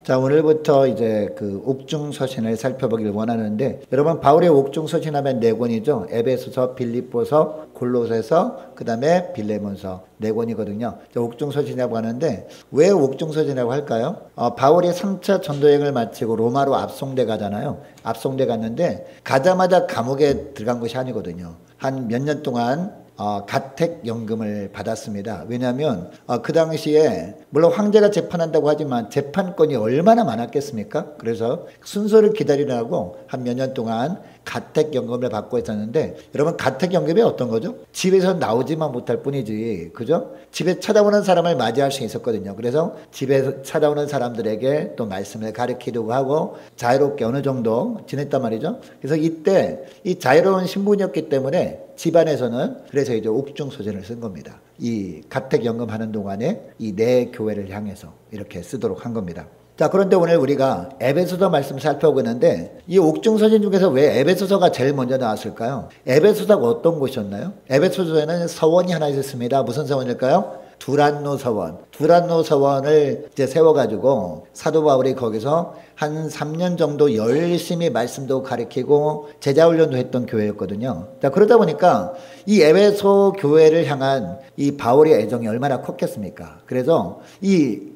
자, 오늘부터 이제 그 옥중서신을 살펴보길 원하는데, 여러분 바울의 옥중서신하면 네 권이죠. 에베소서, 빌립보서, 골로새서, 그 다음에 빌레몬서 네 권이거든요. 옥중서신이라고 하는데 왜 옥중서신이라고 할까요? 바울이 3차 전도여행을 마치고 로마로 압송돼 가잖아요. 압송돼 갔는데 가자마자 감옥에 들어간 것이 아니거든요. 한 몇 년 동안 가택연금을 받았습니다. 왜냐하면 그 당시에 물론 황제가 재판한다고 하지만 재판권이 얼마나 많았겠습니까? 그래서 순서를 기다리라고 한 몇 년 동안 가택연금을 받고 있었는데, 여러분 가택연금이 어떤 거죠? 집에서 나오지만 못할 뿐이지, 그죠? 집에 찾아오는 사람을 맞이할 수 있었거든요. 그래서 집에 찾아오는 사람들에게 또 말씀을 가르치려고 하고 자유롭게 어느 정도 지냈단 말이죠. 그래서 이때 이 자유로운 신분이었기 때문에 집안에서는 그래서 이제 옥중서신을 쓴 겁니다. 이 가택연금 하는 동안에 이 내 교회를 향해서 이렇게 쓰도록 한 겁니다. 자, 그런데 오늘 우리가 에베소서 말씀 살펴보고 있는데, 이 옥중서신 중에서 왜 에베소서가 제일 먼저 나왔을까요? 에베소서가 어떤 곳이었나요? 에베소서에는 서원이 하나 있었습니다. 무슨 서원일까요? 두란노 서원. 두란노 서원을 이제 세워가지고 사도 바울이 거기서 한 3년 정도 열심히 말씀도 가르치고 제자훈련도 했던 교회였거든요. 자, 그러다 보니까 이 에베소 교회를 향한 이 바울의 애정이 얼마나 컸겠습니까? 그래서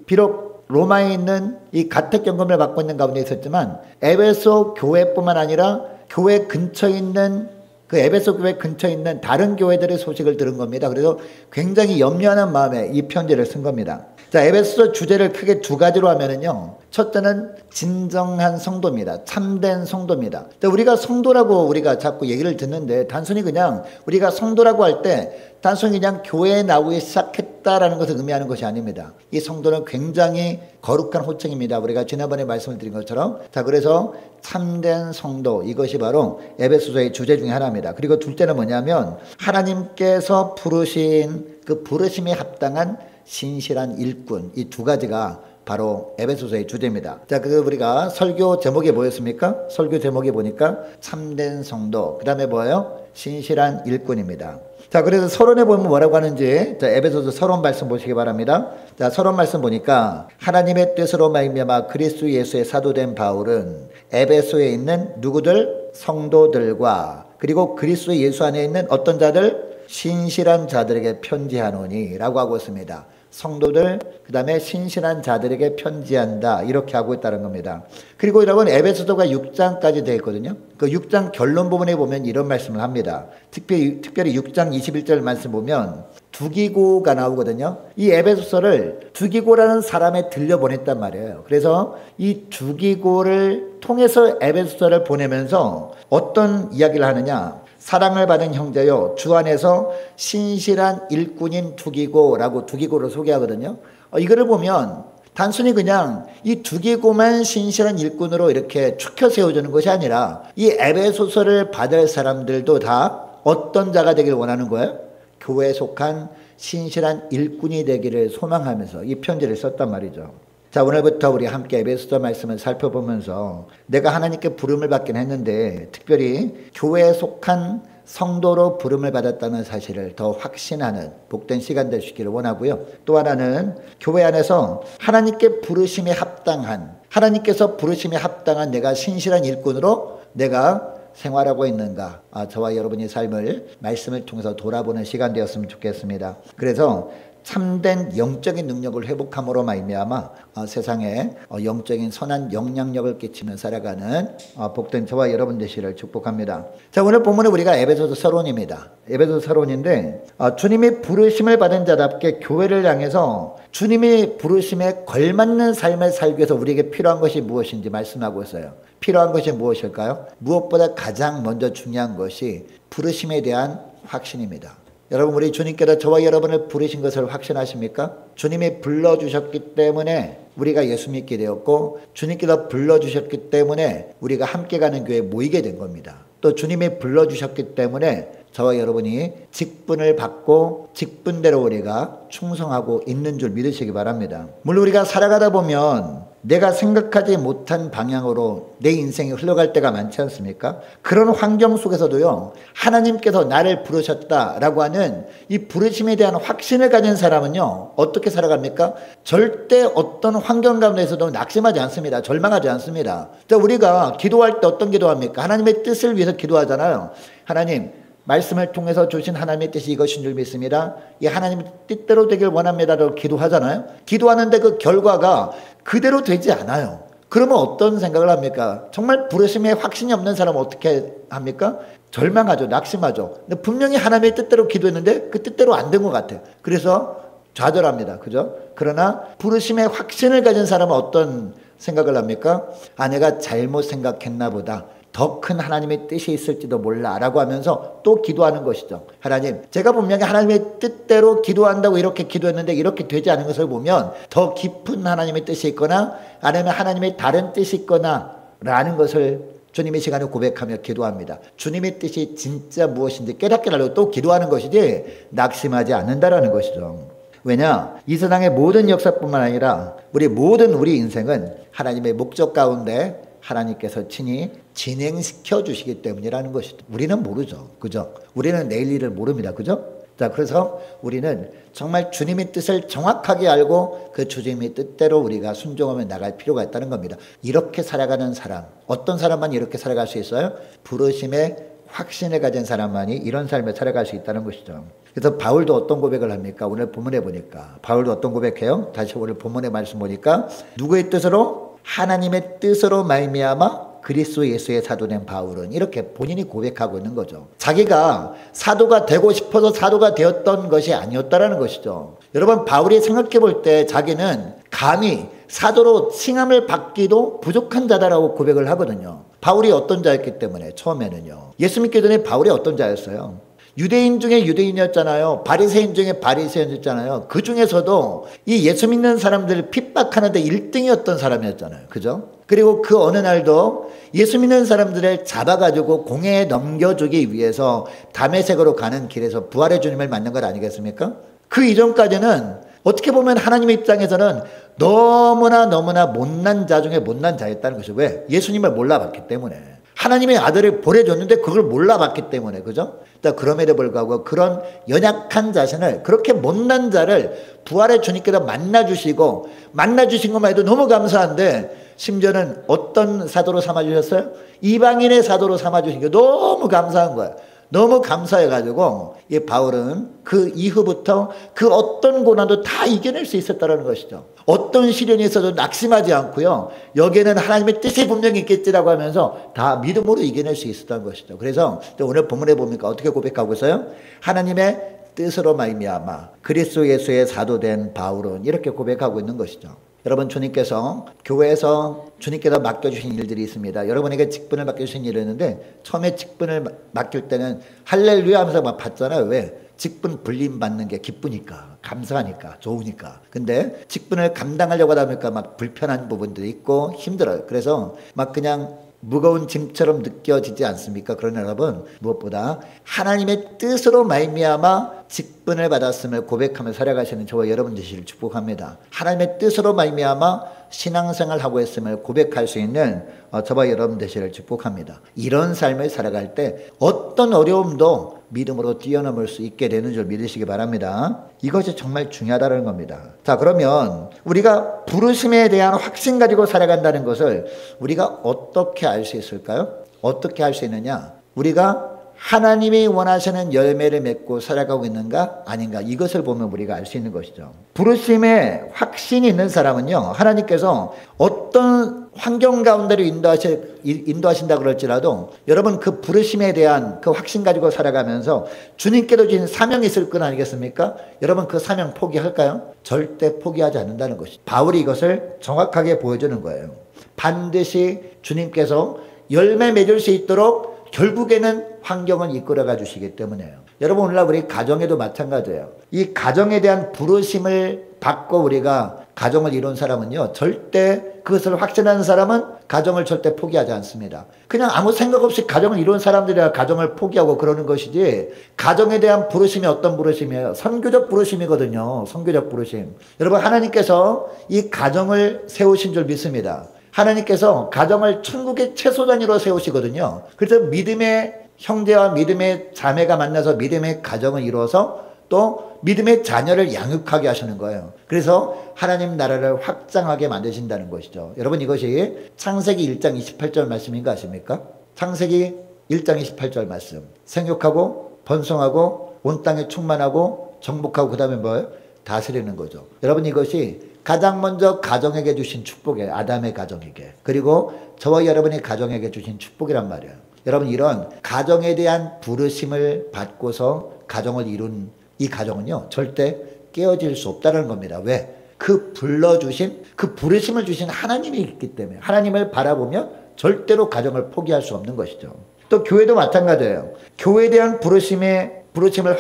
비록 로마에 있는 이 가택연금을 받고 있는 가운데 있었지만 에베소 교회뿐만 아니라 교회 근처에 있는 그 에베소 교회 근처에 있는 다른 교회들의 소식을 들은 겁니다. 그래서 굉장히 염려하는 마음에 이 편지를 쓴 겁니다. 자, 에베소 주제를 크게 두 가지로 하면은요. 첫째는 진정한 성도입니다. 참된 성도입니다. 우리가 성도라고 우리가 자꾸 얘기를 듣는데, 단순히 그냥 우리가 성도라고 할 때 단순히 그냥 교회에 나오기 시작했다라는 것을 의미하는 것이 아닙니다. 이 성도는 굉장히 거룩한 호칭입니다. 우리가 지난번에 말씀을 드린 것처럼. 자, 그래서 참된 성도, 이것이 바로 에베소서의 주제 중에 하나입니다. 그리고 둘째는 뭐냐면 하나님께서 부르신 그 부르심에 합당한 신실한 일꾼, 이 두 가지가 바로 에베소서의 주제입니다. 자, 우리가 설교 제목이 뭐였습니까? 설교 제목이 보니까 참된 성도, 그 다음에 뭐예요? 신실한 일꾼입니다. 자, 그래서 서론에 보면 뭐라고 하는지, 자, 에베소서 서론 말씀 보시기 바랍니다. 자, 서론 말씀 보니까 하나님의 뜻으로 말미암아 그리스도 예수의 사도된 바울은 에베소에 있는 누구들? 성도들과 그리고 그리스도 예수 안에 있는 어떤 자들? 신실한 자들에게 편지하노니 라고 하고 있습니다. 성도들, 그 다음에 신실한 자들에게 편지한다, 이렇게 하고 있다는 겁니다. 그리고 여러분 에베소서가 6장까지 되어 있거든요. 그 6장 결론 부분에 보면 이런 말씀을 합니다. 특별히 6장 21절 말씀 보면 두기고가 나오거든요. 이 에베소서를 두기고라는 사람에 들려보냈단 말이에요. 그래서 이 두기고를 통해서 에베소서를 보내면서 어떤 이야기를 하느냐, 사랑을 받은 형제요, 주 안에서 신실한 일꾼인 두기고라고 두기고를 소개하거든요. 이거를 보면 단순히 그냥 이 두기고만 신실한 일꾼으로 이렇게 축혀 세워주는 것이 아니라 이 에베소서를 받을 사람들도 다 어떤 자가 되길 원하는 거예요? 교회에 속한 신실한 일꾼이 되기를 소망하면서 이 편지를 썼단 말이죠. 자, 오늘부터 우리 함께 에베소서 말씀을 살펴보면서 내가 하나님께 부름을 받긴 했는데 특별히 교회에 속한 성도로 부름을 받았다는 사실을 더 확신하는 복된 시간 될 수 있기를 원하고요. 또 하나는 교회 안에서 하나님께 부르심에 합당한, 하나님께서 부르심에 합당한 내가 신실한 일꾼으로 내가 생활하고 있는가, 저와 여러분의 삶을 말씀을 통해서 돌아보는 시간 되었으면 좋겠습니다. 그래서 참된 영적인 능력을 회복함으로 말미암아 세상에 영적인 선한 영향력을 끼치며 살아가는 복된 저와 여러분 되시기를 축복합니다. 자, 오늘 본문은 우리가 에베소서 서론입니다. 에베소서 서론인데 주님의 부르심을 받은 자답게 교회를 향해서 주님의 부르심에 걸맞는 삶을 살기 위해서 우리에게 필요한 것이 무엇인지 말씀하고 있어요. 필요한 것이 무엇일까요? 무엇보다 가장 먼저 중요한 것이 부르심에 대한 확신입니다. 여러분, 우리 주님께서 저와 여러분을 부르신 것을 확신하십니까? 주님이 불러주셨기 때문에 우리가 예수 믿게 되었고, 주님께서 불러주셨기 때문에 우리가 함께 가는 교회에 모이게 된 겁니다. 또 주님이 불러주셨기 때문에 저와 여러분이 직분을 받고 직분대로 우리가 충성하고 있는 줄 믿으시기 바랍니다. 물론 우리가 살아가다 보면 내가 생각하지 못한 방향으로 내 인생이 흘러갈 때가 많지 않습니까? 그런 환경 속에서도요, 하나님께서 나를 부르셨다라고 하는 이 부르심에 대한 확신을 가진 사람은요, 어떻게 살아갑니까? 절대 어떤 환경 가운데서도 낙심하지 않습니다. 절망하지 않습니다. 우리가 기도할 때 어떤 기도합니까? 하나님의 뜻을 위해서 기도하잖아요. 하나님, 말씀을 통해서 주신 하나님의 뜻이 이것인 줄 믿습니다. 이 하나님의 뜻대로 되길 원합니다라고 기도하잖아요. 기도하는데 그 결과가 그대로 되지 않아요. 그러면 어떤 생각을 합니까? 정말 부르심에 확신이 없는 사람은 어떻게 합니까? 절망하죠. 낙심하죠. 근데 분명히 하나님의 뜻대로 기도했는데 그 뜻대로 안 된 것 같아요. 그래서 좌절합니다. 그죠? 그러나 부르심에 확신을 가진 사람은 어떤 생각을 합니까? 아, 내가 잘못 생각했나 보다. 더 큰 하나님의 뜻이 있을지도 몰라 라고 하면서 또 기도하는 것이죠. 하나님, 제가 분명히 하나님의 뜻대로 기도한다고 이렇게 기도했는데 이렇게 되지 않은 것을 보면 더 깊은 하나님의 뜻이 있거나 아니면 하나님의 다른 뜻이 있거나 라는 것을 주님의 시간에 고백하며 기도합니다. 주님의 뜻이 진짜 무엇인지 깨닫게 하려고 또 기도하는 것이지 낙심하지 않는다라는 것이죠. 왜냐? 이 세상의 모든 역사뿐만 아니라 우리 인생은 하나님의 목적 가운데 하나님께서 친히 진행시켜 주시기 때문이라는 것이죠. 우리는 모르죠. 그죠? 우리는 내일 일을 모릅니다. 그죠? 자, 그래서 우리는 정말 주님의 뜻을 정확하게 알고 그 주님의 뜻대로 우리가 순종하며 나갈 필요가 있다는 겁니다. 이렇게 살아가는 사람, 어떤 사람만 이렇게 살아갈 수 있어요? 부르심에 확신을 가진 사람만이 이런 삶을 살아갈 수 있다는 것이죠. 그래서 바울도 어떤 고백을 합니까? 오늘 본문에 보니까 바울도 어떤 고백해요? 다시 오늘 본문의 말씀 보니까 누구의 뜻으로? 하나님의 뜻으로 말미암아 그리스도 예수의 사도된 바울은 이렇게 본인이 고백하고 있는 거죠. 자기가 사도가 되고 싶어서 사도가 되었던 것이 아니었다라는 것이죠. 여러분, 바울이 생각해 볼 때 자기는 감히 사도로 칭함을 받기도 부족한 자다라고 고백을 하거든요. 바울이 어떤 자였기 때문에 처음에는요. 예수 믿기 전에 바울이 어떤 자였어요? 유대인 중에 유대인이었잖아요. 바리새인 중에 바리새인이었잖아요. 그 중에서도 이 예수 믿는 사람들을 핍박하는데 1등이었던 사람이었잖아요. 그죠? 그리고 그 어느 날도 예수 믿는 사람들을 잡아가지고 공회에 넘겨주기 위해서 다메섹으로 가는 길에서 부활의 주님을 만난 것 아니겠습니까? 그 이전까지는 어떻게 보면 하나님의 입장에서는 너무나 못난 자 중에 못난 자였다는 것이죠. 왜? 예수님을 몰라봤기 때문에. 하나님의 아들을 보내줬는데 그걸 몰라봤기 때문에. 그죠? 그럼에도 불구하고 그런 연약한 자신을, 그렇게 못난 자를 부활의 주님께서 만나주시고, 만나주신 것만 해도 너무 감사한데 심지어는 어떤 사도로 삼아주셨어요? 이방인의 사도로 삼아주신 게 너무 감사한 거예요. 너무 감사해가지고 이 바울은 그 이후부터 그 어떤 고난도 다 이겨낼 수 있었다는 것이죠. 어떤 시련이 있어도 낙심하지 않고요. 여기에는 하나님의 뜻이 분명히 있겠지라고 하면서 다 믿음으로 이겨낼 수 있었다는 것이죠. 그래서 오늘 본문에 보니까 어떻게 고백하고 있어요? 하나님의 뜻으로 말미암아 그리스도 예수의 사도된 바울은 이렇게 고백하고 있는 것이죠. 여러분, 주님께서 교회에서 주님께서 맡겨주신 일들이 있습니다. 여러분에게 직분을 맡겨주신 일이 있는데 처음에 직분을 맡길 때는 할렐루야 하면서 막 받잖아요. 왜? 직분 불림 받는 게 기쁘니까, 감사하니까, 좋으니까. 근데 직분을 감당하려고 하다 보니까 막 불편한 부분도 있고 힘들어요. 그래서 막 그냥 무거운 짐처럼 느껴지지 않습니까? 그러나 여러분, 무엇보다 하나님의 뜻으로 말미암아 직분을 받았음을 고백하며 살아가시는 저와 여러분 되시기를 축복합니다. 하나님의 뜻으로 말미암아 신앙생활하고 있음을 고백할 수 있는 저와 여러분 되시기를 축복합니다. 이런 삶을 살아갈 때 어떤 어려움도 믿음으로 뛰어넘을 수 있게 되는 줄 믿으시기 바랍니다. 이것이 정말 중요하다는 겁니다. 자, 그러면 우리가 부르심에 대한 확신 가지고 살아간다는 것을 우리가 어떻게 알 수 있을까요? 어떻게 할 수 있느냐? 우리가 하나님이 원하시는 열매를 맺고 살아가고 있는가 아닌가, 이것을 보면 우리가 알 수 있는 것이죠. 부르심에 확신이 있는 사람은요, 하나님께서 어떤 환경 가운데로 인도하신다 그럴지라도 여러분, 그 부르심에 대한 그 확신 가지고 살아가면서 주님께도 주신 사명이 있을 건 아니겠습니까? 여러분, 그 사명 포기할까요? 절대 포기하지 않는다는 것이죠. 바울이 이것을 정확하게 보여주는 거예요. 반드시 주님께서 열매 맺을 수 있도록 결국에는 환경을 이끌어가 주시기 때문에요. 여러분, 오늘날 우리 가정에도 마찬가지예요. 이 가정에 대한 부르심을 받고 우리가 가정을 이룬 사람은요, 절대 그것을 확신하는 사람은 가정을 절대 포기하지 않습니다. 그냥 아무 생각 없이 가정을 이룬 사람들이야 가정을 포기하고 그러는 것이지, 가정에 대한 부르심이 어떤 부르심이에요? 선교적 부르심이거든요. 선교적 부르심. 여러분, 하나님께서 이 가정을 세우신 줄 믿습니다. 하나님께서 가정을 천국의 최소 단위로 세우시거든요. 그래서 믿음의 형제와 믿음의 자매가 만나서 믿음의 가정을 이루어서 또 믿음의 자녀를 양육하게 하시는 거예요. 그래서 하나님 나라를 확장하게 만드신다는 것이죠. 여러분, 이것이 창세기 1장 28절 말씀인 거 아십니까? 창세기 1장 28절 말씀. 생육하고 번성하고 온 땅에 충만하고 정복하고 그 다음에 뭐예요? 다스리는 거죠. 여러분, 이것이 가장 먼저 가정에게 주신 축복이에요. 아담의 가정에게. 그리고 저와 여러분의 가정에게 주신 축복이란 말이에요. 여러분, 이런 가정에 대한 부르심을 받고서 가정을 이룬 이 가정은요, 절대 깨어질 수 없다는 겁니다. 왜? 그 불러주신, 그 부르심을 주신 하나님이 있기 때문에, 하나님을 바라보면 절대로 가정을 포기할 수 없는 것이죠. 또 교회도 마찬가지예요. 교회에 대한 부르심을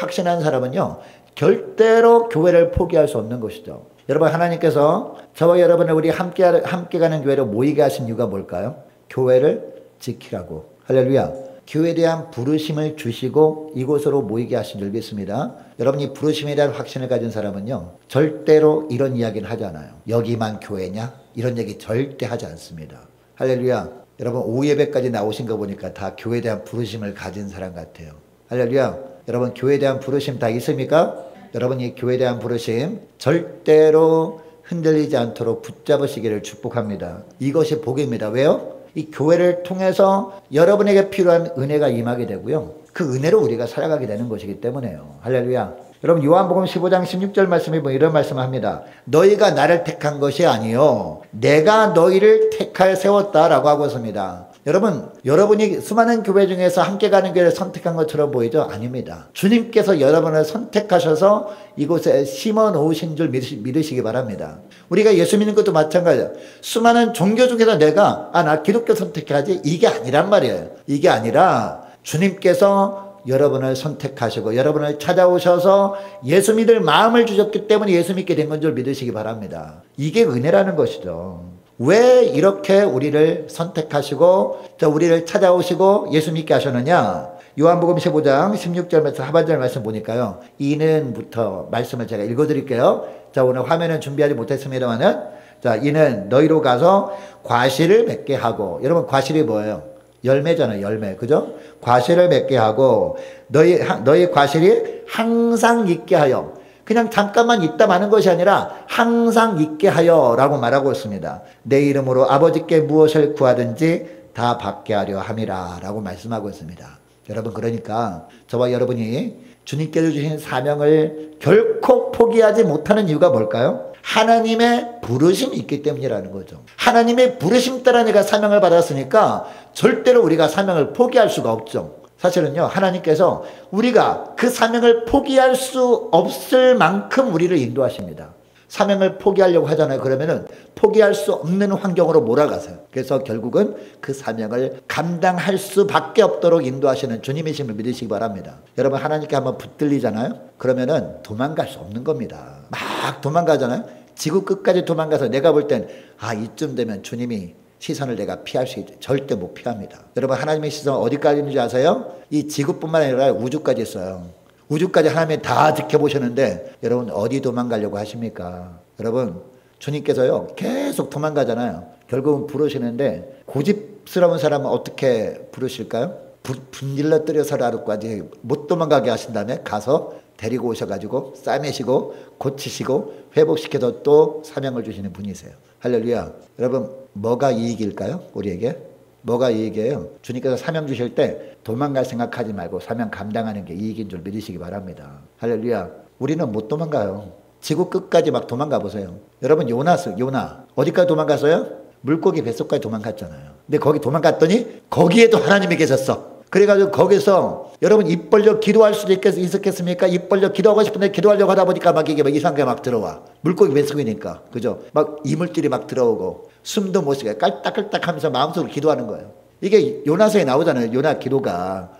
확신한 사람은요, 절대로 교회를 포기할 수 없는 것이죠. 여러분, 하나님께서 저와 여러분을 우리 함께 가는 교회로 모이게 하신 이유가 뭘까요? 교회를 지키라고. 할렐루야. 교회에 대한 부르심을 주시고 이곳으로 모이게 하신 줄 믿습니다. 여러분이 부르심에 대한 확신을 가진 사람은요, 절대로 이런 이야기는 하지 않아요. 여기만 교회냐? 이런 얘기 절대 하지 않습니다. 할렐루야. 여러분, 오후 예배까지 나오신 거 보니까 다 교회에 대한 부르심을 가진 사람 같아요. 할렐루야. 여러분, 교회에 대한 부르심 다 있습니까? 여러분이 교회에 대한 부르심 절대로 흔들리지 않도록 붙잡으시기를 축복합니다. 이것이 복입니다. 왜요? 이 교회를 통해서 여러분에게 필요한 은혜가 임하게 되고요, 그 은혜로 우리가 살아가게 되는 것이기 때문에요. 할렐루야. 여러분, 요한복음 15장 16절 말씀에 보면 이런 말씀을 합니다. 너희가 나를 택한 것이 아니요 내가 너희를 택하여 세웠다라고 하고 있습니다. 여러분, 여러분이 수많은 교회 중에서 함께 가는 교회를 선택한 것처럼 보이죠? 아닙니다. 주님께서 여러분을 선택하셔서 이곳에 심어 놓으신 줄 믿으시기 바랍니다. 우리가 예수 믿는 것도 마찬가지예요. 수많은 종교 중에서 내가 나 기독교 선택해야지, 이게 아니란 말이에요. 이게 아니라 주님께서 여러분을 선택하시고 여러분을 찾아오셔서 예수 믿을 마음을 주셨기 때문에 예수 믿게 된 건 줄 믿으시기 바랍니다. 이게 은혜라는 것이죠. 왜 이렇게 우리를 선택하시고 우리를 찾아오시고 예수 믿게 하셨느냐? 요한복음 15장 16절 하반절 말씀 보니까요, 이는부터 말씀을 제가 읽어드릴게요. 자, 오늘 화면은 준비하지 못했습니다만은, 자, 이는 너희로 가서 과실을 맺게 하고. 여러분, 과실이 뭐예요? 열매잖아요. 열매. 그죠? 과실을 맺게 하고 너희 과실이 항상 있게 하여. 그냥 잠깐만 있다 마는 것이 아니라 항상 있게 하여 라고 말하고 있습니다. 내 이름으로 아버지께 무엇을 구하든지 다 받게 하려 함이라 라고 말씀하고 있습니다. 여러분, 그러니까 저와 여러분이 주님께서 주신 사명을 결코 포기하지 못하는 이유가 뭘까요? 하나님의 부르심이 있기 때문이라는 거죠. 하나님의 부르심 따라 내가 사명을 받았으니까 절대로 우리가 사명을 포기할 수가 없죠. 사실은요, 하나님께서 우리가 그 사명을 포기할 수 없을 만큼 우리를 인도하십니다. 사명을 포기하려고 하잖아요. 그러면은 포기할 수 없는 환경으로 몰아가세요. 그래서 결국은 그 사명을 감당할 수밖에 없도록 인도하시는 주님이심을 믿으시기 바랍니다. 여러분, 하나님께 한번 붙들리잖아요. 그러면은 도망갈 수 없는 겁니다. 막 도망가잖아요. 지구 끝까지 도망가서 내가 볼 땐 이쯤 되면 주님이 시선을 내가 피할 수 있죠. 절대 못 피합니다. 여러분, 하나님의 시선은 어디까지 있는지 아세요? 이 지구뿐만 아니라 우주까지 있어요. 우주까지 하나님이 다 지켜보시는데 여러분, 어디 도망가려고 하십니까? 여러분, 주님께서요 계속 도망가잖아요. 결국은 부르시는데 고집스러운 사람은 어떻게 부르실까요? 분질러 때려서라도까지 못 도망가게 하신 다음에 가서 데리고 오셔가지고 싸매시고 고치시고 회복시켜서 또 사명을 주시는 분이세요. 할렐루야. 여러분, 뭐가 이익일까요? 우리에게? 뭐가 이익이에요? 주님께서 사명 주실 때 도망갈 생각하지 말고 사명 감당하는 게 이익인 줄 믿으시기 바랍니다. 할렐루야. 우리는 못 도망가요. 지구 끝까지 막 도망가 보세요. 여러분, 요나 어디까지 도망갔어요? 물고기 뱃속까지 도망갔잖아요. 근데 거기 도망갔더니 거기에도 하나님이 계셨어. 그래가지고 거기서 여러분, 입 벌려 기도할 수도 있었겠습니까? 입 벌려 기도하고 싶은데 기도하려고 하다 보니까 막 이게 막 이상한 게 막 들어와. 물고기 뱃속이니까. 그죠? 막 이물질이 막 들어오고 숨도 못 쉬게 깔딱깔딱 하면서 마음속으로 기도하는 거예요. 이게 요나서에 나오잖아요. 요나 기도가.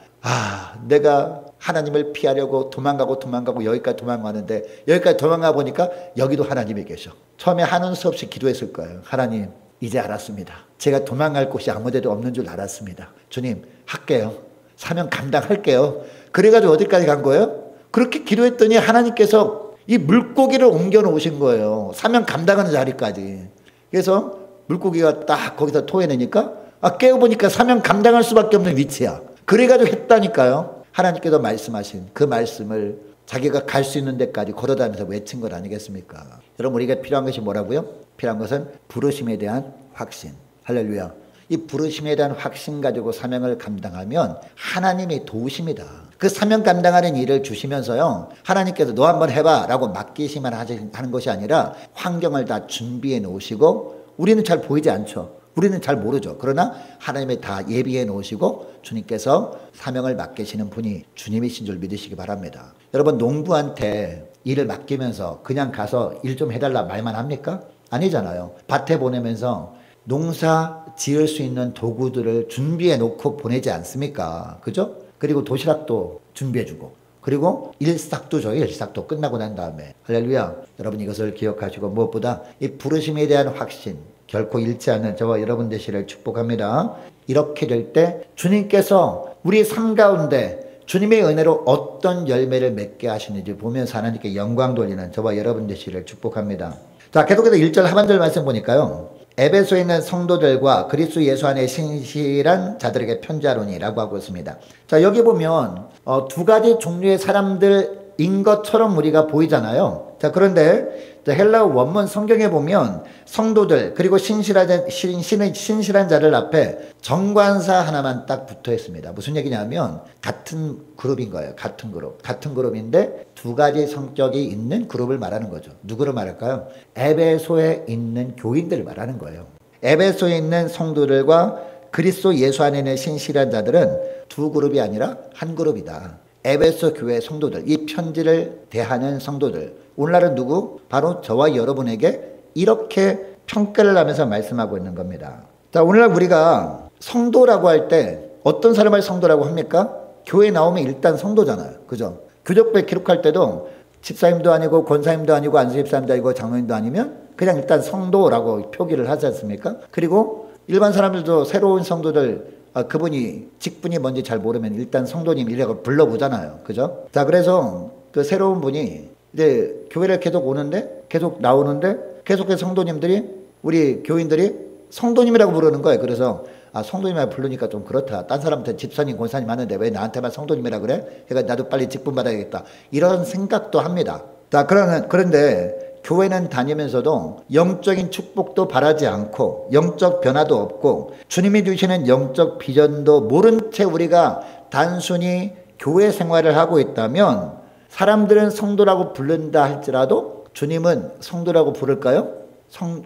내가 하나님을 피하려고 도망가고 여기까지 도망가는데 여기까지 도망가 보니까 여기도 하나님이 계셔. 처음에 하는 수 없이 기도했을 거예요. 하나님, 이제 알았습니다. 제가 도망갈 곳이 아무데도 없는 줄 알았습니다. 주님, 할게요. 사명 감당할게요. 그래가지고 어디까지 간 거예요? 그렇게 기도했더니 하나님께서 이 물고기를 옮겨 놓으신 거예요. 사명 감당하는 자리까지. 그래서 물고기가 딱 거기서 토해내니까 깨어보니까 사명 감당할 수밖에 없는 위치야. 그래가지고 했다니까요. 하나님께서 말씀하신 그 말씀을 자기가 갈 수 있는 데까지 걸어다니면서 외친 것 아니겠습니까? 여러분, 우리가 필요한 것이 뭐라고요? 필요한 것은 부르심에 대한 확신. 할렐루야. 이 부르심에 대한 확신 가지고 사명을 감당하면 하나님이 도우십니다. 그 사명 감당하는 일을 주시면서요, 하나님께서 너 한번 해봐 라고 맡기시만 하는 것이 아니라 환경을 다 준비해 놓으시고, 우리는 잘 보이지 않죠. 우리는 잘 모르죠. 그러나 하나님이 다 예비해 놓으시고 주님께서 사명을 맡기시는 분이 주님이신 줄 믿으시기 바랍니다. 여러분, 농부한테 일을 맡기면서 그냥 가서 일 좀 해달라 말만 합니까? 아니잖아요. 밭에 보내면서 농사 지을 수 있는 도구들을 준비해 놓고 보내지 않습니까? 그죠? 그리고 도시락도 준비해 주고, 그리고 일삭도 줘요. 일삭도 끝나고 난 다음에. 할렐루야. 여러분, 이것을 기억하시고 무엇보다 이 부르심에 대한 확신 결코 잃지 않는 저와 여러분 되시기를 축복합니다. 이렇게 될 때 주님께서 우리 삶 가운데 주님의 은혜로 어떤 열매를 맺게 하시는지 보면서 하나님께 영광 돌리는 저와 여러분 되시기를 축복합니다. 자, 계속해서 1절 하반절 말씀 보니까요, 에베소에 있는 성도들과 그리스도 예수 안에 신실한 자들에게 편지하노니라고 하고 있습니다. 자, 여기 보면 두 가지 종류의 사람들인 것처럼 우리가 보이잖아요. 자, 그런데 헬라어 원문 성경에 보면 성도들 그리고 신실한 자를 앞에 정관사 하나만 딱 붙어 있습니다. 무슨 얘기냐면 같은 그룹인 거예요. 같은 그룹인데 두 가지 성격이 있는 그룹을 말하는 거죠. 누구를 말할까요? 에베소에 있는 교인들을 말하는 거예요. 에베소에 있는 성도들과 그리스도 예수 안에 있는 신실한 자들은 두 그룹이 아니라 한 그룹이다. 에베소 교회 성도들, 이 편지를 대하는 성도들, 오늘날은 누구? 바로 저와 여러분에게 이렇게 평가를 하면서 말씀하고 있는 겁니다. 자, 오늘날 우리가 성도라고 할 때 어떤 사람을 성도라고 합니까? 교회 나오면 일단 성도잖아요. 그죠? 교적부에 기록할 때도 집사님도 아니고 권사님도 아니고 안수집사님도 아니고 장로님도 아니면 그냥 일단 성도라고 표기를 하지 않습니까? 그리고 일반 사람들도 새로운 성도들 그분이 직분이 뭔지 잘 모르면 일단 성도님이라고 불러보잖아요. 그죠? 자, 그래서 그 새로운 분이 이제 교회를 계속 오는데, 계속 나오는데, 계속해서 성도님들이, 우리 교인들이 성도님이라고 부르는 거예요. 그래서, 성도님이라고 부르니까 좀 그렇다. 딴 사람한테 집사님, 권사님 하는데 왜 나한테만 성도님이라 그래? 그러니까 나도 빨리 직분 받아야겠다. 이런 생각도 합니다. 자, 그런데 교회는 다니면서도 영적인 축복도 바라지 않고, 영적 변화도 없고, 주님이 주시는 영적 비전도 모른 채 우리가 단순히 교회 생활을 하고 있다면, 사람들은 성도라고 부른다 할지라도 주님은 성도라고 부를까요?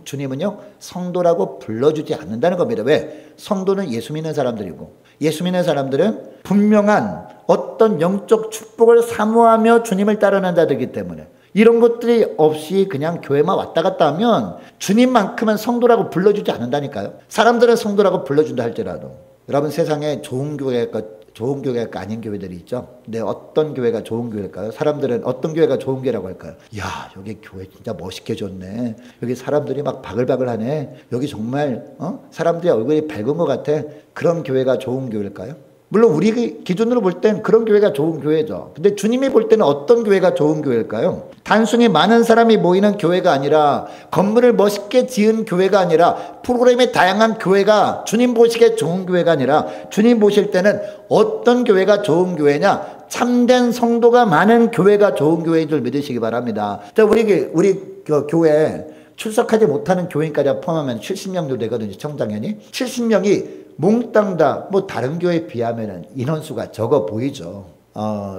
주님은요, 성도라고 불러주지 않는다는 겁니다. 왜? 성도는 예수 믿는 사람들이고, 예수 믿는 사람들은 분명한 어떤 영적 축복을 사모하며 주님을 따르는 자들이기 때문에 이런 것들이 없이 그냥 교회만 왔다 갔다 하면 주님만큼은 성도라고 불러주지 않는다니까요. 사람들은 성도라고 불러준다 할지라도. 여러분, 세상에 좋은 교회가 아닌 교회들이 있죠. 근데 어떤 교회가 좋은 교회일까요? 사람들은 어떤 교회가 좋은 교회라고 할까요? 야, 여기 교회 진짜 멋있게 졌네. 여기 사람들이 막 바글바글 하네. 여기 정말 사람들의 얼굴이 밝은 것 같아. 그런 교회가 좋은 교회일까요? 물론 우리 기준으로 볼 땐 그런 교회가 좋은 교회죠. 근데 주님이 볼 때는 어떤 교회가 좋은 교회일까요? 단순히 많은 사람이 모이는 교회가 아니라, 건물을 멋있게 지은 교회가 아니라, 프로그램이 다양한 교회가 주님 보시기에 좋은 교회가 아니라, 주님 보실 때는 어떤 교회가 좋은 교회냐? 참된 성도가 많은 교회가 좋은 교회인 줄 믿으시기 바랍니다. 자, 우리 교회 출석하지 못하는 교인까지 포함하면 70명 정도 되거든요. 청장년이 70명이 몽땅 다 다른 교회에 비하면 인원수가 적어 보이죠.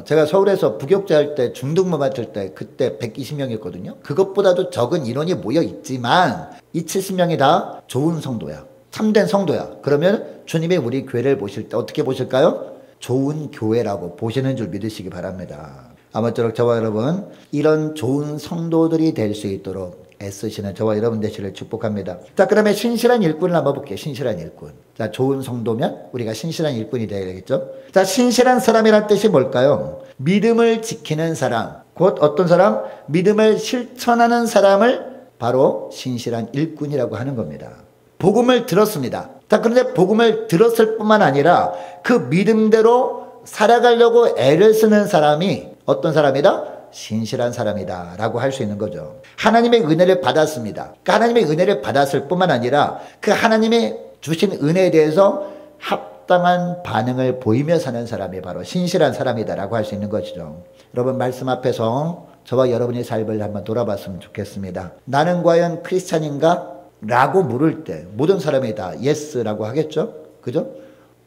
제가 서울에서 부교육자 할 때 중등부 맡을 때 그때 120명이었거든요. 그것보다도 적은 인원이 모여 있지만 이 70명이 다 좋은 성도야. 참된 성도야. 그러면 주님이 우리 교회를 보실 때 어떻게 보실까요? 좋은 교회라고 보시는 줄 믿으시기 바랍니다. 아무쪼록 저와 여러분 이런 좋은 성도들이 될 수 있도록 애쓰시는 저와 여러분 되시기를 축복합니다. 자, 그러면 신실한 일꾼을 한번 볼게요. 신실한 일꾼. 자, 좋은 성도면 우리가 신실한 일꾼이 되어야 되겠죠. 자, 신실한 사람이란 뜻이 뭘까요? 믿음을 지키는 사람, 곧 어떤 사람? 믿음을 실천하는 사람을 바로 신실한 일꾼이라고 하는 겁니다. 복음을 들었습니다. 자, 그런데 복음을 들었을 뿐만 아니라 그 믿음대로 살아가려고 애를 쓰는 사람이 어떤 사람이다? 신실한 사람이다 라고 할 수 있는 거죠. 하나님의 은혜를 받았습니다. 그러니까 하나님의 은혜를 받았을 뿐만 아니라 그 하나님이 주신 은혜에 대해서 합당한 반응을 보이며 사는 사람이 바로 신실한 사람이다 라고 할 수 있는 것이죠. 여러분, 말씀 앞에서 저와 여러분의 삶을 한번 돌아봤으면 좋겠습니다. 나는 과연 크리스찬인가? 라고 물을 때 모든 사람이 다 예스라고 하겠죠. 그죠?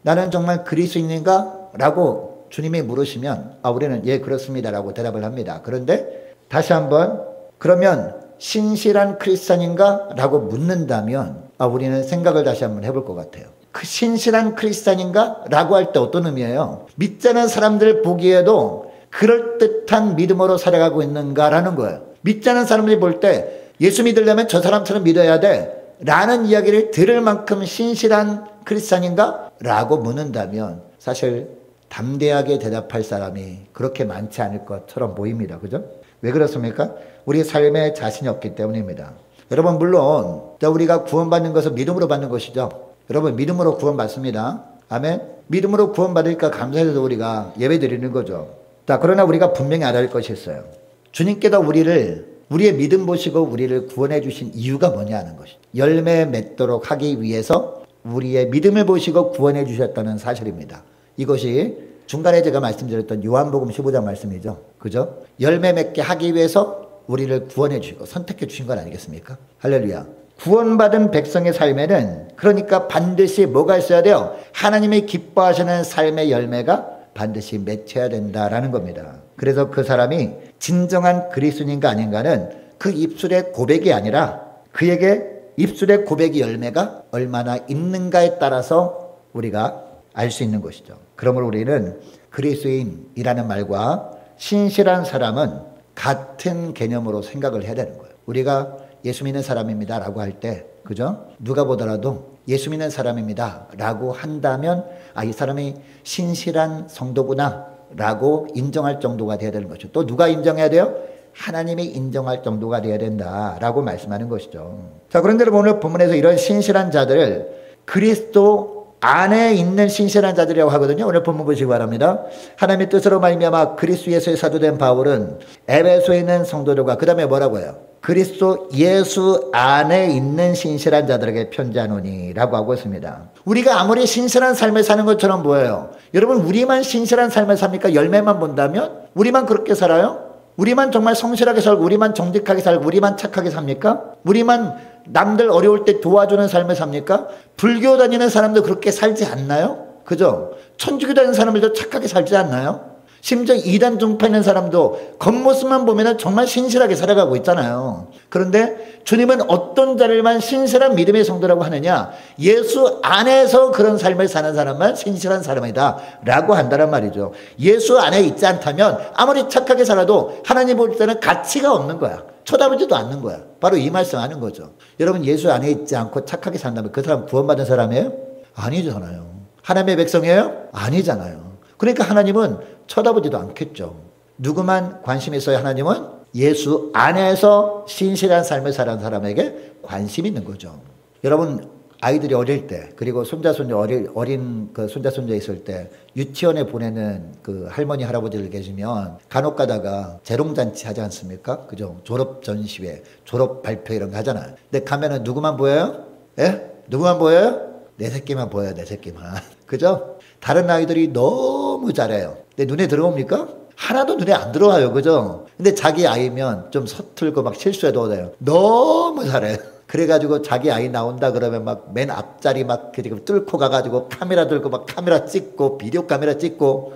나는 정말 그리스도인인가? 라고 주님이 물으시면 우리는 예 그렇습니다 라고 대답을 합니다. 그런데 다시 한번 그러면 신실한 크리스찬인가? 라고 묻는다면 우리는 생각을 다시 한번 해볼 것 같아요. 그 신실한 크리스찬인가? 라고 할 때 어떤 의미예요? 믿지 않은 사람들 보기에도 그럴듯한 믿음으로 살아가고 있는가라는 거예요. 믿지 않은 사람들이 볼 때 예수 믿으려면 저 사람처럼 믿어야 돼 라는 이야기를 들을 만큼 신실한 크리스찬인가? 라고 묻는다면 사실 담대하게 대답할 사람이 그렇게 많지 않을 것처럼 보입니다. 그죠? 왜 그렇습니까? 우리 삶에 자신이 없기 때문입니다. 여러분, 물론 우리가 구원받는 것은 믿음으로 받는 것이죠. 여러분, 믿음으로 구원받습니다. 아멘. 믿음으로 구원받으니까 감사해서 우리가 예배 드리는 거죠. 자, 그러나 우리가 분명히 알아야 할 것이 있어요. 주님께서 우리의 믿음 보시고 우리를 구원해 주신 이유가 뭐냐는 것이 열매 맺도록 하기 위해서 우리의 믿음을 보시고 구원해 주셨다는 사실입니다. 이것이 중간에 제가 말씀드렸던 요한복음 15장 말씀이죠. 그죠? 열매 맺게 하기 위해서 우리를 구원해 주시고 선택해 주신 건 아니겠습니까? 할렐루야. 구원받은 백성의 삶에는 그러니까 반드시 뭐가 있어야 돼요? 하나님이 기뻐하시는 삶의 열매가 반드시 맺혀야 된다라는 겁니다. 그래서 그 사람이 진정한 그리스도인가 아닌가는 그 입술의 고백이 아니라 그에게 입술의 고백의 열매가 얼마나 있는가에 따라서 우리가 알 수 있는 것이죠. 그러므로 우리는 그리스도인이라는 말과 신실한 사람은 같은 개념으로 생각을 해야 되는 거예요. 우리가 예수 믿는 사람입니다 라고 할 때, 그죠? 누가 보더라도 예수 믿는 사람입니다 라고 한다면 이 사람이 신실한 성도구나 라고 인정할 정도가 돼야 되는 것이죠. 또 누가 인정해야 돼요? 하나님이 인정할 정도가 돼야 된다라고 말씀하는 것이죠. 자, 그런데 오늘 본문에서 이런 신실한 자들을 그리스도 안에 있는 신실한 자들이라고 하거든요. 오늘 본문 보시기 바랍니다. 하나님의 뜻으로 말미암아 그리스도 예수의 사도된 바울은 에베소에 있는 성도들과 그 다음에 뭐라고 해요? 그리스도 예수 안에 있는 신실한 자들에게 편지하노니 라고 하고 있습니다. 우리가 아무리 신실한 삶을 사는 것처럼 보여요. 여러분, 우리만 신실한 삶을 삽니까? 열매만 본다면? 우리만 그렇게 살아요? 우리만 정말 성실하게 살고 우리만 정직하게 살고 우리만 착하게 삽니까? 우리만 남들 어려울 때 도와주는 삶을 삽니까? 불교 다니는 사람도 그렇게 살지 않나요? 그죠? 천주교 다니는 사람들도 착하게 살지 않나요? 심지어 이단 종파 있는 사람도 겉모습만 보면 정말 신실하게 살아가고 있잖아요. 그런데 주님은 어떤 자를만 신실한 믿음의 성도라고 하느냐? 예수 안에서 그런 삶을 사는 사람만 신실한 사람이다 라고 한다는 말이죠. 예수 안에 있지 않다면 아무리 착하게 살아도 하나님 볼 때는 가치가 없는 거야. 쳐다보지도 않는 거야. 바로 이 말씀하는 거죠. 여러분, 예수 안에 있지 않고 착하게 산다면 그 사람 구원받은 사람이에요? 아니잖아요. 하나님의 백성이에요? 아니잖아요. 그러니까 하나님은 쳐다보지도 않겠죠. 누구만 관심 있어요? 하나님은 예수 안에서 신실한 삶을 사는 사람에게 관심 있는 거죠. 여러분, 아이들이 어릴 때, 그리고 손자, 손녀, 어린 그 손자, 손녀 있을 때 유치원에 보내는 그 할머니, 할아버지들 계시면 간혹 가다가 재롱잔치 하지 않습니까? 그죠? 졸업 전시회, 졸업 발표 이런 거 하잖아요. 근데 가면은 누구만 보여요? 예? 누구만 보여요? 내 새끼만 보여요, 내 새끼만. 그죠? 다른 아이들이 너무 잘해요. 근데 눈에 들어옵니까? 하나도 눈에 안 들어와요. 그죠? 근데 자기 아이면 좀 서툴고 막 실수해도 돼요. 너무 잘해요. 그래가지고 자기 아이 나온다 그러면 막 맨 앞자리 막 뚫고 가가지고 카메라 들고 막 카메라 찍고 비디오 카메라 찍고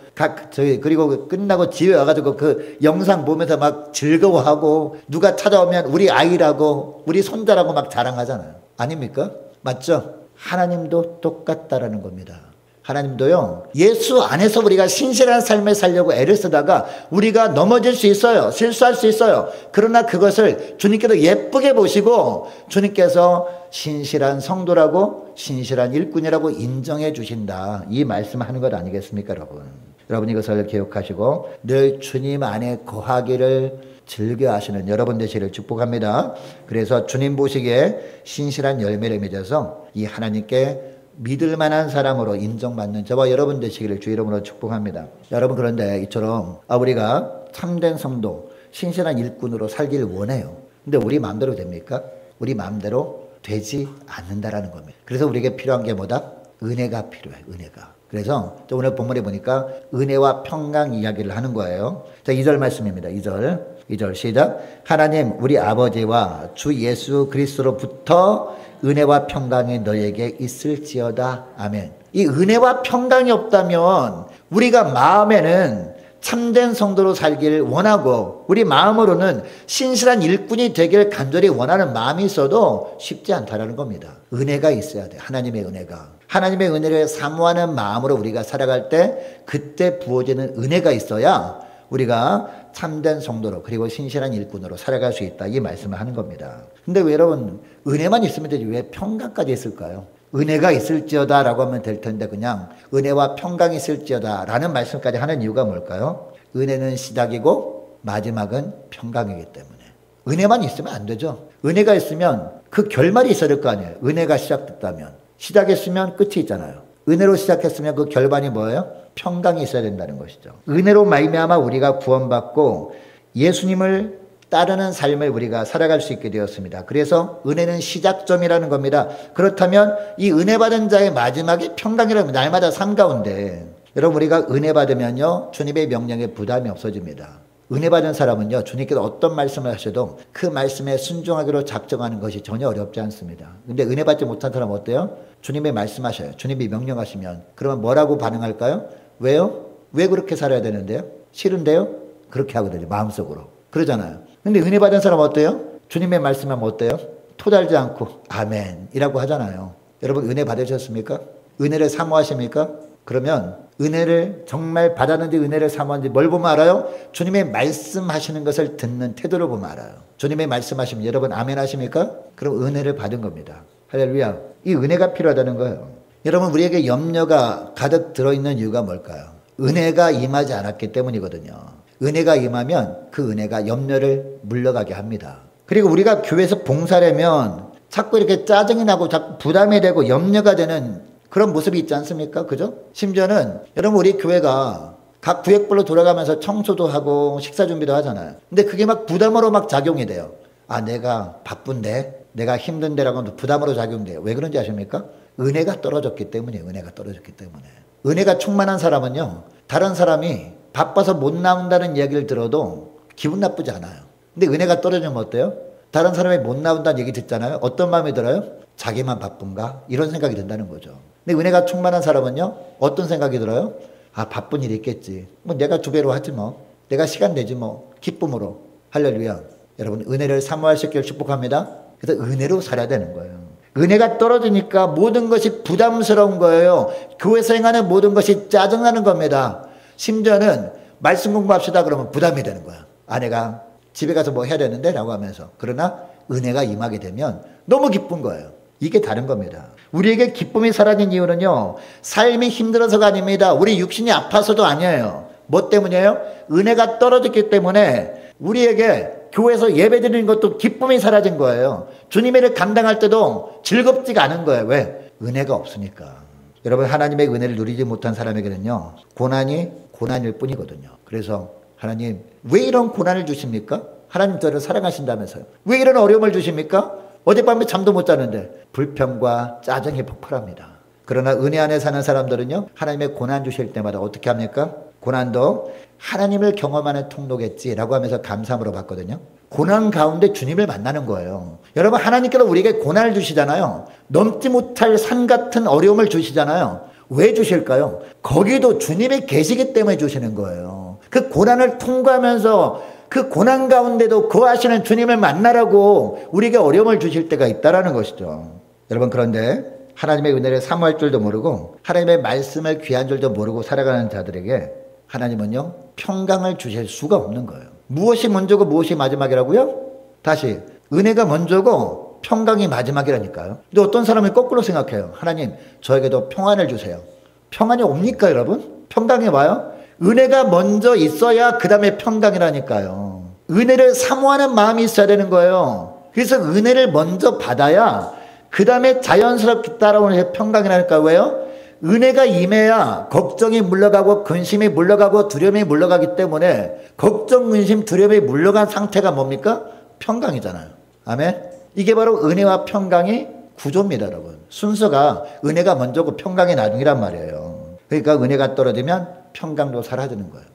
그리고 끝나고 집에 와가지고 그 영상 보면서 막 즐거워하고 누가 찾아오면 우리 아이라고 우리 손자라고 막 자랑하잖아요. 아닙니까? 맞죠? 하나님도 똑같다라는 겁니다. 하나님도요, 예수 안에서 우리가 신실한 삶을 살려고 애를 쓰다가 우리가 넘어질 수 있어요. 실수할 수 있어요. 그러나 그것을 주님께서 예쁘게 보시고 주님께서 신실한 성도라고 신실한 일꾼이라고 인정해 주신다. 이 말씀하는 것 아니겠습니까, 여러분? 여러분 이것을 기억하시고 늘 주님 안에 거하기를 즐겨하시는 여러분 되시기를 축복합니다. 그래서 주님 보시기에 신실한 열매를 맺어서 이 하나님께 믿을 만한 사람으로 인정받는 저와 여러분 되시기를 주 이름으로 축복합니다. 여러분 그런데 이처럼 우리가 참된 성도, 신실한 일꾼으로 살기를 원해요. 근데 우리 마음대로 됩니까? 우리 마음대로 되지 않는다라는 겁니다. 그래서 우리에게 필요한 게 뭐다? 은혜가 필요해. 은혜가. 그래서 오늘 본문에 보니까 은혜와 평강 이야기를 하는 거예요. 자, 2절 말씀입니다. 2절 시작. 하나님 우리 아버지와 주 예수 그리스도로부터 은혜와 평강이 너에게 있을지어다. 아멘. 이 은혜와 평강이 없다면 우리가 마음에는 참된 성도로 살기를 원하고 우리 마음으로는 신실한 일꾼이 되길 간절히 원하는 마음이 있어도 쉽지 않다라는 겁니다. 은혜가 있어야 돼. 하나님의 은혜가. 하나님의 은혜를 사모하는 마음으로 우리가 살아갈 때 그때 부어지는 은혜가 있어야 우리가 참된 성도로 그리고 신실한 일꾼으로 살아갈 수 있다. 이 말씀을 하는 겁니다. 근데 왜 여러분 은혜만 있으면 되지 왜 평강까지 있을까요? 은혜가 있을지어다 라고 하면 될 텐데 그냥 은혜와 평강이 있을지어다 라는 말씀까지 하는 이유가 뭘까요? 은혜는 시작이고 마지막은 평강이기 때문에. 은혜만 있으면 안 되죠. 은혜가 있으면 그 결말이 있어야 될 거 아니에요. 은혜가 시작됐다면. 시작했으면 끝이 있잖아요. 은혜로 시작했으면 그 결말이 뭐예요? 평강이 있어야 된다는 것이죠. 은혜로 말미암아 우리가 구원받고 예수님을 따르는 삶을 우리가 살아갈 수 있게 되었습니다. 그래서 은혜는 시작점이라는 겁니다. 그렇다면 이 은혜 받은 자의 마지막이 평강이라는 날마다 삶 가운데 여러분 우리가 은혜 받으면요 주님의 명령에 부담이 없어집니다. 은혜 받은 사람은요 주님께서 어떤 말씀을 하셔도 그 말씀에 순종하기로 작정하는 것이 전혀 어렵지 않습니다. 근데 은혜 받지 못한 사람은 어때요? 주님이 말씀하셔요. 주님이 명령하시면 그러면 뭐라고 반응할까요? 왜요? 왜 그렇게 살아야 되는데요? 싫은데요? 그렇게 하거든요. 마음속으로. 그러잖아요. 근데 은혜 받은 사람은 어때요? 주님의 말씀하면 어때요? 토달지 않고 아멘 이라고 하잖아요. 여러분 은혜 받으셨습니까? 은혜를 사모하십니까? 그러면 은혜를 정말 받았는지 은혜를 사모하는지 뭘 보면 알아요? 주님의 말씀하시는 것을 듣는 태도를 보면 알아요. 주님의 말씀하시면 여러분 아멘 하십니까? 그럼 은혜를 받은 겁니다. 할렐루야. 이 은혜가 필요하다는 거예요. 여러분 우리에게 염려가 가득 들어있는 이유가 뭘까요? 은혜가 임하지 않았기 때문이거든요. 은혜가 임하면 그 은혜가 염려를 물러가게 합니다. 그리고 우리가 교회에서 봉사하려면 자꾸 이렇게 짜증이 나고 자꾸 부담이 되고 염려가 되는 그런 모습이 있지 않습니까? 그죠? 심지어는 여러분 우리 교회가 각 구역별로 돌아가면서 청소도 하고 식사 준비도 하잖아요. 근데 그게 막 부담으로 막 작용이 돼요. 아 내가 바쁜데 내가 힘든데라고 하면 부담으로 작용돼요. 왜 그런지 아십니까? 은혜가 떨어졌기 때문이에요. 은혜가 떨어졌기 때문에. 은혜가 충만한 사람은요 다른 사람이 바빠서 못 나온다는 이야기를 들어도 기분 나쁘지 않아요. 근데 은혜가 떨어지면 어때요? 다른 사람이 못 나온다는 얘기 듣잖아요. 어떤 마음이 들어요? 자기만 바쁜가? 이런 생각이 든다는 거죠. 근데 은혜가 충만한 사람은요 어떤 생각이 들어요? 아 바쁜 일이 있겠지. 뭐 내가 2배로 하지 뭐. 내가 시간 내지 뭐. 기쁨으로. 할렐루야. 여러분 은혜를 사모할 수 있기를 축복합니다. 그래서 은혜로 살아야 되는 거예요. 은혜가 떨어지니까 모든 것이 부담스러운 거예요. 교회에서 행하는 모든 것이 짜증나는 겁니다. 심지어는 말씀 공부합시다 그러면 부담이 되는 거야. 아내가 집에 가서 뭐 해야 되는데 라고 하면서. 그러나 은혜가 임하게 되면 너무 기쁜 거예요. 이게 다른 겁니다. 우리에게 기쁨이 사라진 이유는요 삶이 힘들어서가 아닙니다. 우리 육신이 아파서도 아니에요. 뭐 때문이에요? 은혜가 떨어졌기 때문에 우리에게 교회에서 예배드리는 것도 기쁨이 사라진 거예요. 주님의 일을 감당할 때도 즐겁지가 않은 거예요. 왜? 은혜가 없으니까. 여러분 하나님의 은혜를 누리지 못한 사람에게는요 고난이 고난일 뿐이거든요. 그래서 하나님 왜 이런 고난을 주십니까? 하나님 저를 사랑하신다면서요. 왜 이런 어려움을 주십니까? 어젯밤에 잠도 못 자는데. 불평과 짜증이 폭발합니다. 그러나 은혜 안에 사는 사람들은요 하나님의 고난 주실 때마다 어떻게 합니까? 고난도 하나님을 경험하는 통로겠지라고 하면서 감사함으로 받거든요. 고난 가운데 주님을 만나는 거예요. 여러분 하나님께서 우리에게 고난을 주시잖아요. 넘지 못할 산 같은 어려움을 주시잖아요. 왜 주실까요? 거기도 주님이 계시기 때문에 주시는 거예요. 그 고난을 통과하면서 그 고난 가운데도 거하시는 주님을 만나라고 우리에게 어려움을 주실 때가 있다라는 것이죠. 여러분 그런데 하나님의 은혜를 사모할 줄도 모르고 하나님의 말씀을 귀한 줄도 모르고 살아가는 자들에게 하나님은요 평강을 주실 수가 없는 거예요. 무엇이 먼저고 무엇이 마지막이라고요? 다시 은혜가 먼저고 평강이 마지막이라니까요. 근데 어떤 사람은 거꾸로 생각해요. 하나님 저에게도 평안을 주세요. 평안이 옵니까 여러분? 평강이 와요? 은혜가 먼저 있어야 그 다음에 평강이라니까요. 은혜를 사모하는 마음이 있어야 되는 거예요. 그래서 은혜를 먼저 받아야 그 다음에 자연스럽게 따라오는 평강이라니까. 왜요? 은혜가 임해야 걱정이 물러가고 근심이 물러가고 두려움이 물러가기 때문에 걱정, 근심, 두려움이 물러간 상태가 뭡니까? 평강이잖아요. 아멘. 이게 바로 은혜와 평강의 구조입니다 여러분. 순서가 은혜가 먼저고 평강이 나중이란 말이에요. 그러니까 은혜가 떨어지면 평강도 사라지는 거예요.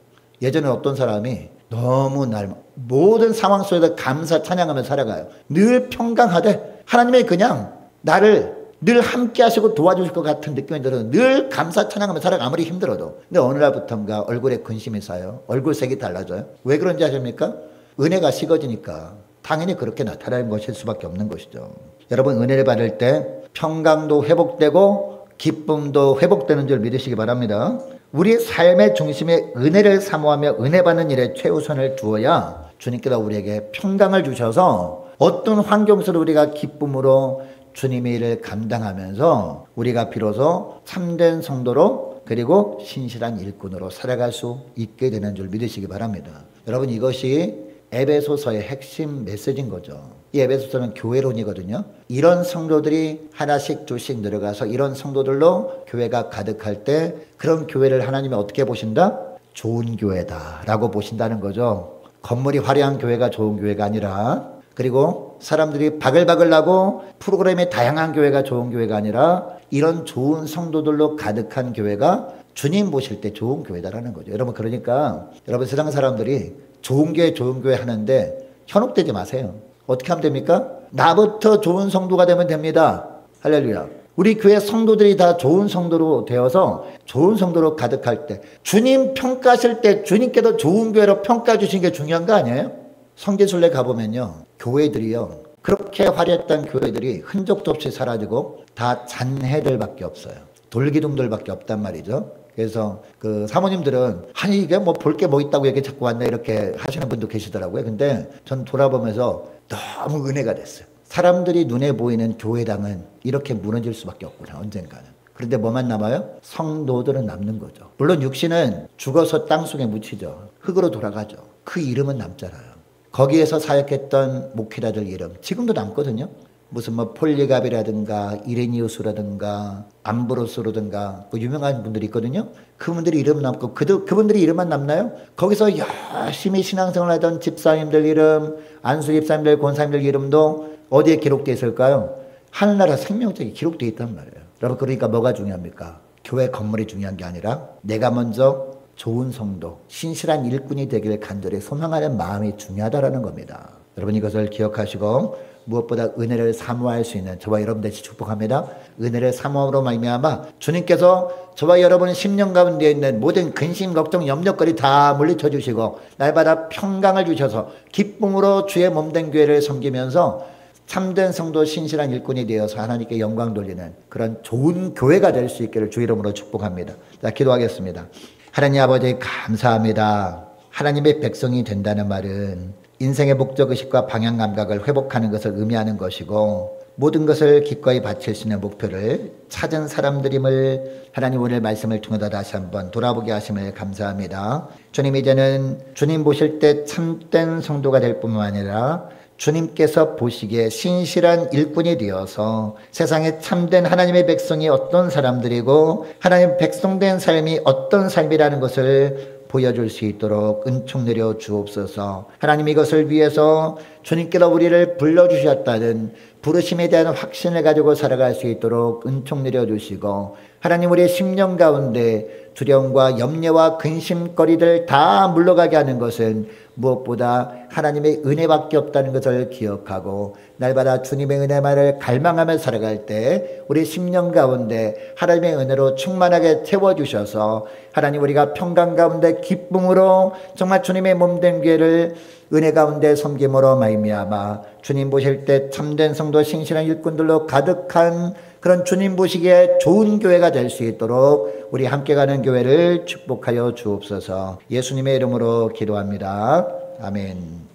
예전에 어떤 사람이 너무 모든 상황 속에서 감사 찬양하며 살아가요. 늘 평강하되 하나님이 그냥 나를 늘 함께 하시고 도와주실 것 같은 느낌이 들어요. 늘 감사 찬양하며 살아가 아무리 힘들어도. 근데 어느 날부터인가 얼굴에 근심이 쌓여요. 얼굴색이 달라져요. 왜 그런지 아십니까? 은혜가 식어지니까 당연히 그렇게 나타나는 것일 수밖에 없는 것이죠. 여러분 은혜를 받을 때 평강도 회복되고 기쁨도 회복되는 줄 믿으시기 바랍니다. 우리 삶의 중심에 은혜를 사모하며 은혜 받는 일에 최우선을 두어야 주님께서 우리에게 평강을 주셔서 어떤 환경 속에서 우리가 기쁨으로 주님의 일을 감당하면서 우리가 비로소 참된 성도로 그리고 신실한 일꾼으로 살아갈 수 있게 되는 줄 믿으시기 바랍니다. 여러분 이것이 에베소서의 핵심 메시지인 거죠. 이 에베소서는 교회론이거든요. 이런 성도들이 하나씩 둘씩 늘어가서 이런 성도들로 교회가 가득할 때 그런 교회를 하나님이 어떻게 보신다? 좋은 교회다라고 보신다는 거죠. 건물이 화려한 교회가 좋은 교회가 아니라, 그리고 사람들이 바글바글 나고 프로그램이 다양한 교회가 좋은 교회가 아니라 이런 좋은 성도들로 가득한 교회가 주님 보실 때 좋은 교회다라는 거죠. 여러분 그러니까 여러분 세상 사람들이 좋은 교회 하는데 현혹되지 마세요. 어떻게 하면 됩니까? 나부터 좋은 성도가 되면 됩니다. 할렐루야. 우리 교회 성도들이 다 좋은 성도로 되어서 좋은 성도로 가득할 때 주님 평가하실 때 주님께서 좋은 교회로 평가해 주시는 게 중요한 거 아니에요? 성지순례 가보면요 교회들이요 그렇게 화려했던 교회들이 흔적도 없이 사라지고 다 잔해들밖에 없어요. 돌기둥들밖에 없단 말이죠. 그래서 그 사모님들은 아니 이게 뭐 볼 게 뭐 있다고 이렇게 자꾸 왔나 이렇게 하시는 분도 계시더라고요. 근데 전 돌아보면서 너무 은혜가 됐어요. 사람들이 눈에 보이는 교회당은 이렇게 무너질 수밖에 없구나 언젠가는. 그런데 뭐만 남아요? 성도들은 남는 거죠. 물론 육신은 죽어서 땅속에 묻히죠. 흙으로 돌아가죠. 그 이름은 남잖아요. 거기에서 사역했던 목회자들 이름 지금도 남거든요. 무슨 뭐 폴리갑이라든가 이레니우스라든가 암브로스라든가 뭐 유명한 분들이 있거든요. 그분들이 이름 남고 그분들이 이름만 남나요? 거기서 열심히 신앙생활 하던 집사님들 이름, 안수 집사님들, 권사님들 이름도 어디에 기록되어 있을까요? 하늘나라 생명책에 기록되어 있단 말이에요. 여러분 그러니까 뭐가 중요합니까? 교회 건물이 중요한 게 아니라 내가 먼저 좋은 성도, 신실한 일꾼이 되기를 간절히 소망하는 마음이 중요하다는 겁니다. 여러분 이것을 기억하시고 무엇보다 은혜를 사모할 수 있는 저와 여러분 되시 축복합니다. 은혜를 사모함으로 말미암아 주님께서 저와 여러분의 심령 가운데 있는 모든 근심, 걱정, 염려거리 다 물리쳐 주시고 날마다 평강을 주셔서 기쁨으로 주의 몸된 교회를 섬기면서 참된 성도 신실한 일꾼이 되어서 하나님께 영광 돌리는 그런 좋은 교회가 될 수 있기를 주 이름으로 축복합니다. 자, 기도하겠습니다. 하나님 아버지 감사합니다. 하나님의 백성이 된다는 말은 인생의 목적의식과 방향 감각을 회복하는 것을 의미하는 것이고 모든 것을 기꺼이 바칠 수 있는 목표를 찾은 사람들임을 하나님 오늘 말씀을 통해서 다시 한번 돌아보게 하심을 감사합니다. 주님 이제는 주님 보실 때 참된 성도가 될 뿐만 아니라 주님께서 보시기에 신실한 일꾼이 되어서 세상에 참된 하나님의 백성이 어떤 사람들이고 하나님의 백성된 삶이 어떤 삶이라는 것을 보여줄 수 있도록 은총 내려 주옵소서. 하나님 이것을 위해서 주님께서 우리를 불러주셨다는 부르심에 대한 확신을 가지고 살아갈 수 있도록 은총 내려 주시고 하나님 우리의 심령 가운데 두려움과 염려와 근심거리들 다 물러가게 하는 것은 무엇보다 하나님의 은혜밖에 없다는 것을 기억하고 날마다 주님의 은혜만을 갈망하며 살아갈 때 우리 심령 가운데 하나님의 은혜로 충만하게 채워주셔서 하나님 우리가 평강 가운데 기쁨으로 정말 주님의 몸된 교회를 은혜 가운데 섬김으로 말미암아 주님 보실 때 참된 성도 신실한 일꾼들로 가득한 그런 주님 보시기에 좋은 교회가 될 수 있도록 우리 함께 가는 교회를 축복하여 주옵소서. 예수님의 이름으로 기도합니다. 아멘.